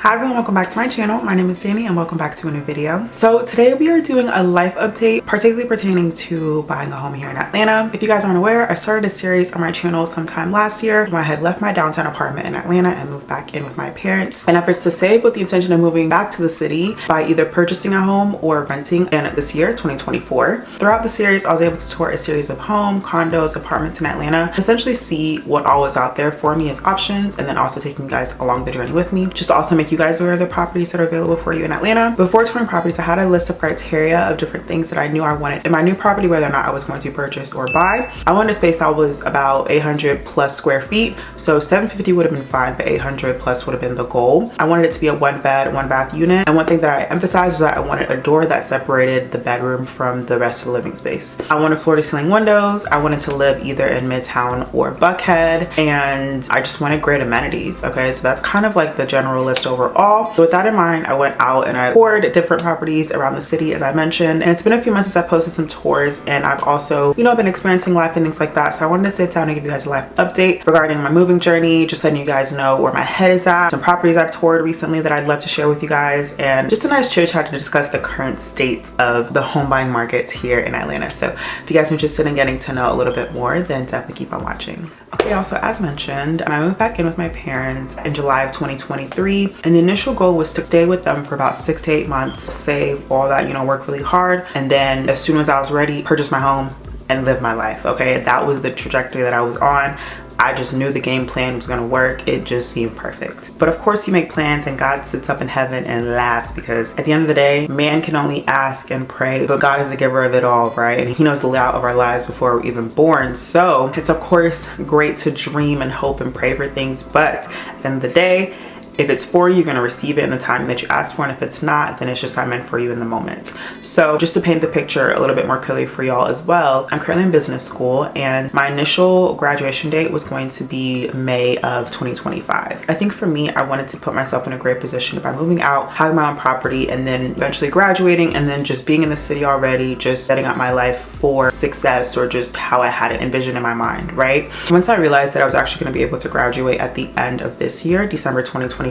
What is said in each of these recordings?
Hi everyone, welcome back to my channel. My name is Dani and welcome back to a new video. So today we are doing a life update, particularly pertaining to buying a home here in Atlanta. If you guys aren't aware, I started a series on my channel sometime last year when I had left my downtown apartment in Atlanta and moved back in with my parents in efforts to save with the intention of moving back to the city by either purchasing a home or renting in this year, 2024. Throughout the series, I was able to tour a series of home, condos, apartments in Atlanta, essentially see what all was out there for me as options, and then also taking you guys along the journey with me, just to also make you guys aware of the properties that are available for you in Atlanta. Before touring properties, I had a list of criteria of different things that I knew I wanted in my new property, whether or not I was going to purchase or buy. I wanted a space that was about 800 plus square feet, so 750 would have been fine, but 800 plus would have been the goal. I wanted it to be a one bed, one bath unit, and one thing that I emphasized was that I wanted a door that separated the bedroom from the rest of the living space. I wanted floor to ceiling windows. I wanted to live either in Midtown or Buckhead, and I just wanted great amenities. Okay, so that's kind of like the general list overall. So with that in mind, I went out and I toured different properties around the city, as I mentioned, and it's been a few months since I posted some tours, and I've also, been experiencing life and things like that. So I wanted to sit down and give you guys a life update regarding my moving journey, just letting you guys know where my head is at, some properties I've toured recently that I'd love to share with you guys, and just a nice chit chat to discuss the current state of the home buying market here in Atlanta. So if you guys are interested in getting to know a little bit more, then definitely keep on watching. Okay, also as mentioned, I moved back in with my parents in July of 2023, and the initial goal was to stay with them for about 6 to 8 months, save all that, work really hard, and then as soon as I was ready, purchase my home and live my life. Okay, that was the trajectory that I was on. I just knew the game plan was gonna work. It just seemed perfect. But of course you make plans and God sits up in heaven and laughs, because at the end of the day, man can only ask and pray, but God is the giver of it all, right? And he knows the layout of our lives before we're even born. So it's of course great to dream and hope and pray for things, but at the end of the day, if it's for you, you're going to receive it in the time that you ask for, and if it's not, then it's just not meant for you in the moment. So just to paint the picture a little bit more clearly for y'all as well, I'm currently in business school, and my initial graduation date was going to be May of 2025. I think for me, I wanted to put myself in a great position by moving out, having my own property, and then eventually graduating, and then just being in the city already, just setting up my life for success, or just how I had it envisioned in my mind, right? Once I realized that I was actually going to be able to graduate at the end of this year, December 2024,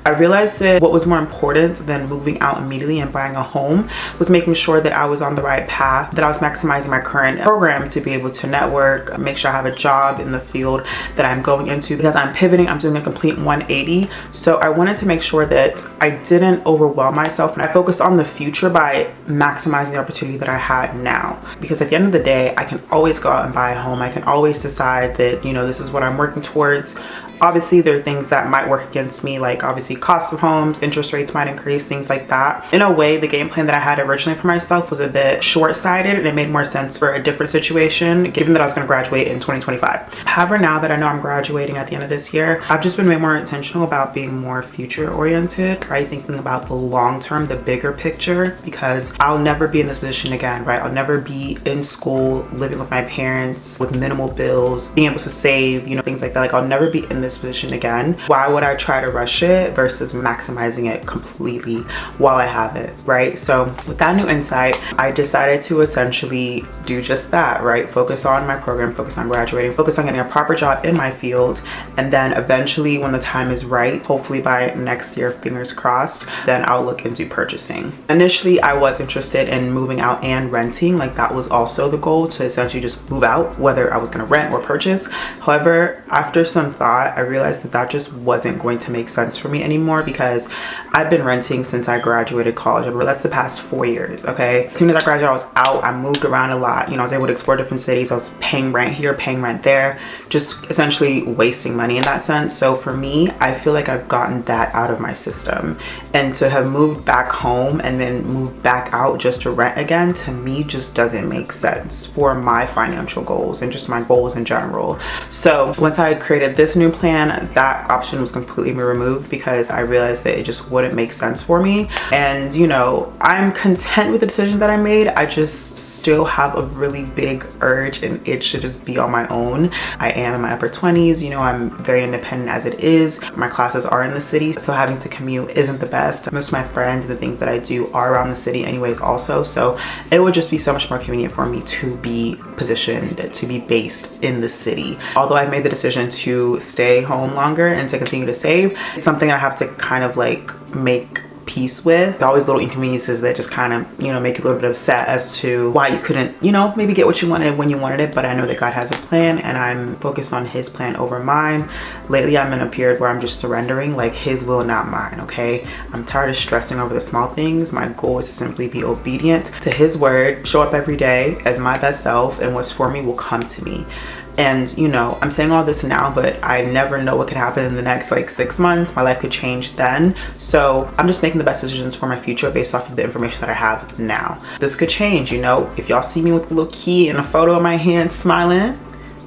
I realized that what was more important than moving out immediately and buying a home was making sure that I was on the right path, that I was maximizing my current program to be able to network, make sure I have a job in the field that I'm going into, because I'm pivoting, I'm doing a complete 180. So I wanted to make sure that I didn't overwhelm myself, and I focused on the future by maximizing the opportunity that I had now. Because at the end of the day, I can always go out and buy a home. I can always decide that, this is what I'm working towards. Obviously, there are things that might work against me, like obviously cost of homes, interest rates might increase, things like that. In a way, the game plan that I had originally for myself was a bit short-sighted, and it made more sense for a different situation, given that I was going to graduate in 2025. However, now that I know I'm graduating at the end of this year, I've just been way more intentional about being more future-oriented, right? Thinking about the long term, the bigger picture, because I'll never be in this position again, right? I'll never be in school, living with my parents with minimal bills, being able to save, things like that. Like, I'll never be in this position again. Why would I try to rush it versus maximizing it completely while I have it, right? So with that new insight, I decided to essentially do just that, right? Focus on my program, focus on graduating, focus on getting a proper job in my field, and then eventually when the time is right, hopefully by next year, fingers crossed, then I'll look into purchasing. Initially, I was interested in moving out and renting. Like, that was also the goal, to essentially just move out, whether I was going to rent or purchase. However, after some thought, I realized that that just wasn't going to make sense for me anymore, because I've been renting since I graduated college. That's the past 4 years, okay? As soon as I graduated, I was out. I moved around a lot. I was able to explore different cities. I was paying rent here, paying rent there, just essentially wasting money in that sense. So for me, I feel like I've gotten that out of my system. And to have moved back home and then moved back out just to rent again, to me just doesn't make sense for my financial goals and just my goals in general. So once I created this new plan, that option was completely removed, because I realized that it just wouldn't make sense for me. And I'm content with the decision that I made. I just still have a really big urge and itch to just be on my own. I am in my upper 20s, I'm very independent as it is. My classes are in the city, so having to commute isn't the best. Most of my friends and the things that I do are around the city anyways also, so it would just be so much more convenient for me to be positioned to be based in the city. Although I've made the decision to stay home longer and to continue to save, it's something I have to kind of like make peace with. Always little inconveniences that just kind of, you know, make you a little bit upset as to why you couldn't, you know, maybe get what you wanted when you wanted it. But I know that God has a plan and I'm focused on his plan over mine. Lately I'm in a period where I'm just surrendering, like his will, not mine. Okay, I'm tired of stressing over the small things. My goal is to simply be obedient to his word, show up every day as my best self, and what's for me will come to me. And you know, I'm saying all this now, but I never know what could happen in the next like 6 months. My life could change then. So I'm just making the best decisions for my future based off of the information that I have now. This could change, you know. If y'all see me with a little key and a photo in my hand smiling,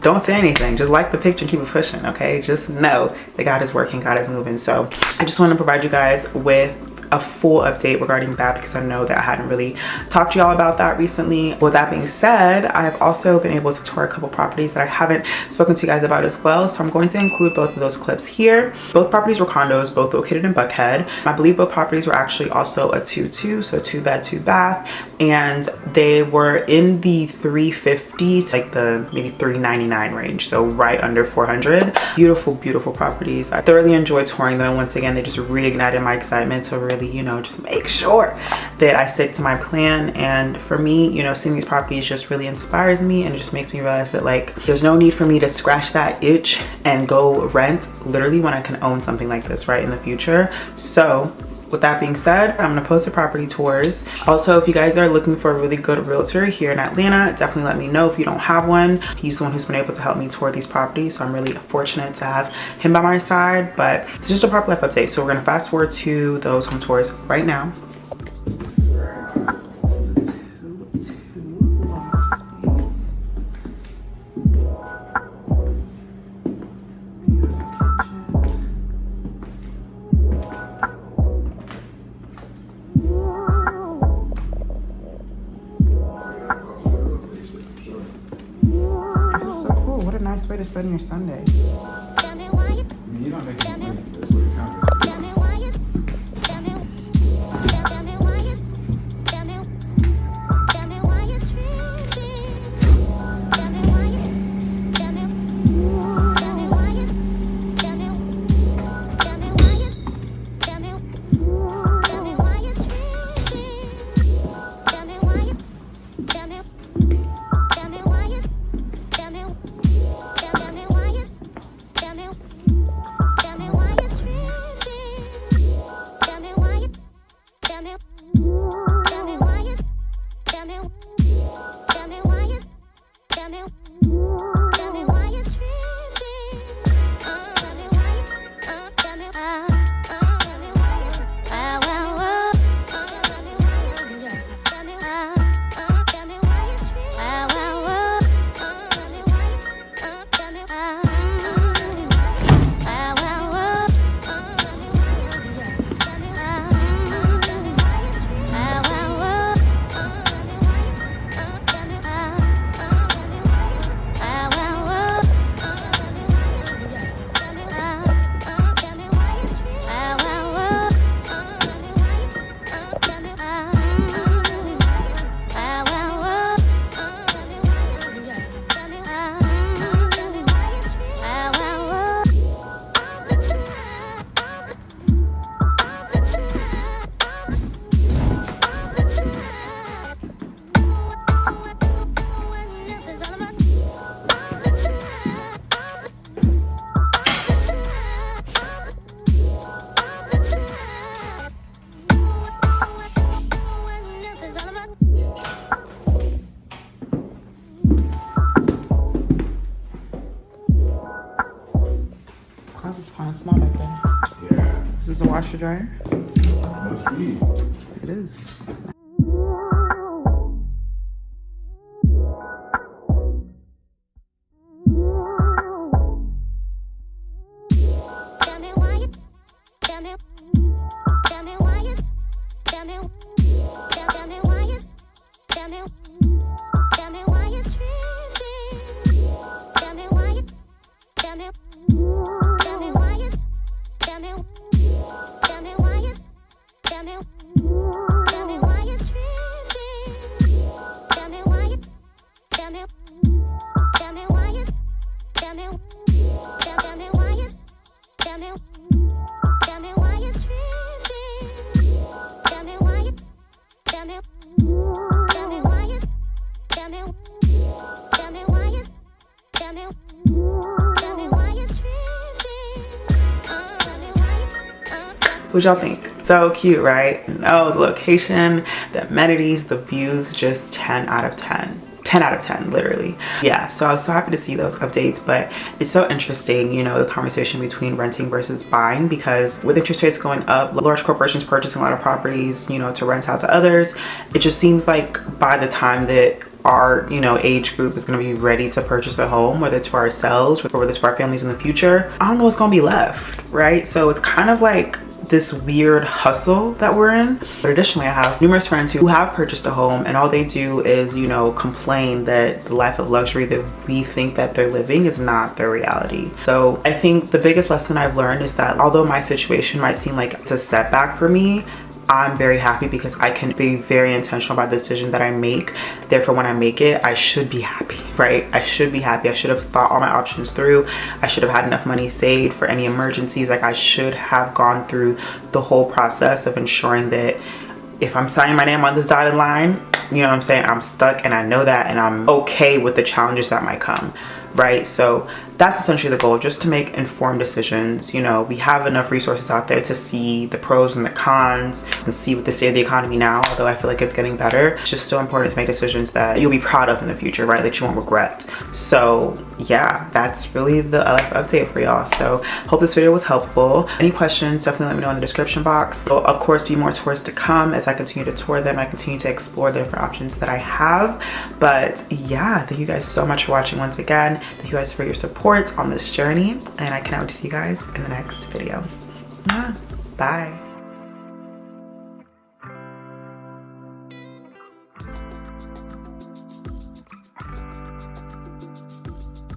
don't say anything. Just like the picture and keep it pushing, okay? Just know that God is working, God is moving. So I just want to provide you guys with a full update regarding that, because I know that I hadn't really talked to y'all about that recently. With that being said, I've also been able to tour a couple properties that I haven't spoken to you guys about as well. So I'm going to include both of those clips here. Both properties were condos, both located in Buckhead. I believe both properties were actually also a 2-2, so 2-bed, 2-bath, and they were in the 350 to like the maybe 399 range, so right under 400. Beautiful, beautiful properties. I thoroughly enjoyed touring them. Once again, they just reignited my excitement to really, you know, just make sure that I stick to my plan. And for me, you know, seeing these properties just really inspires me, and it just makes me realize that like there's no need for me to scratch that itch and go rent literally when I can own something like this right in the future. So with that being said, I'm gonna post the property tours. Also, if you guys are looking for a really good realtor here in Atlanta, definitely let me know if you don't have one. He's the one who's been able to help me tour these properties, so I'm really fortunate to have him by my side. But it's just a property life update, so we're gonna fast forward to those home tours right now. This is a 2-2 loft space. Beautiful kitchen. This is so cool. What a nice way to spend your Sunday. I mean, you're not making money. That's what it counts. Closet's kind of small back there. Yeah. Is this a washer dryer? Must be. It is. What y'all think? So cute, right? No, the location, the amenities, the views, just 10 out of 10. 10 out of 10, literally. Yeah, so I was so happy to see those updates, but it's so interesting, you know, the conversation between renting versus buying, because with interest rates going up, large corporations purchasing a lot of properties, you know, to rent out to others, it just seems like by the time that our, you know, age group is going to be ready to purchase a home, whether it's for ourselves or whether it's for our families in the future, I don't know what's going to be left, right? So it's kind of like this weird hustle that we're in. But additionally, I have numerous friends who have purchased a home and all they do is, you know, complain that the life of luxury that we think that they're living is not their reality. So I think the biggest lesson I've learned is that although my situation might seem like it's a setback for me, I'm very happy because I can be very intentional about the decision that I make. Therefore, when I make it, I should be happy, right? I should be happy. I should have thought all my options through. I should have had enough money saved for any emergencies. Like, I should have gone through the whole process of ensuring that if I'm signing my name on this dotted line, you know what I'm saying, I'm stuck and I know that, and I'm okay with the challenges that might come, right? So that's essentially the goal, just to make informed decisions. You know, we have enough resources out there to see the pros and the cons and see what the state of the economy now, although I feel like it's getting better. It's just so important to make decisions that you'll be proud of in the future, right? That you won't regret. So yeah, that's really the life update for y'all. So hope this video was helpful. Any questions, definitely let me know in the description box. There'll of course be more tours to come as I continue to tour them. I continue to explore the different options that I have. But yeah, thank you guys so much for watching once again. Thank you guys for your support on this journey, and I cannot wait to see you guys in the next video. Bye.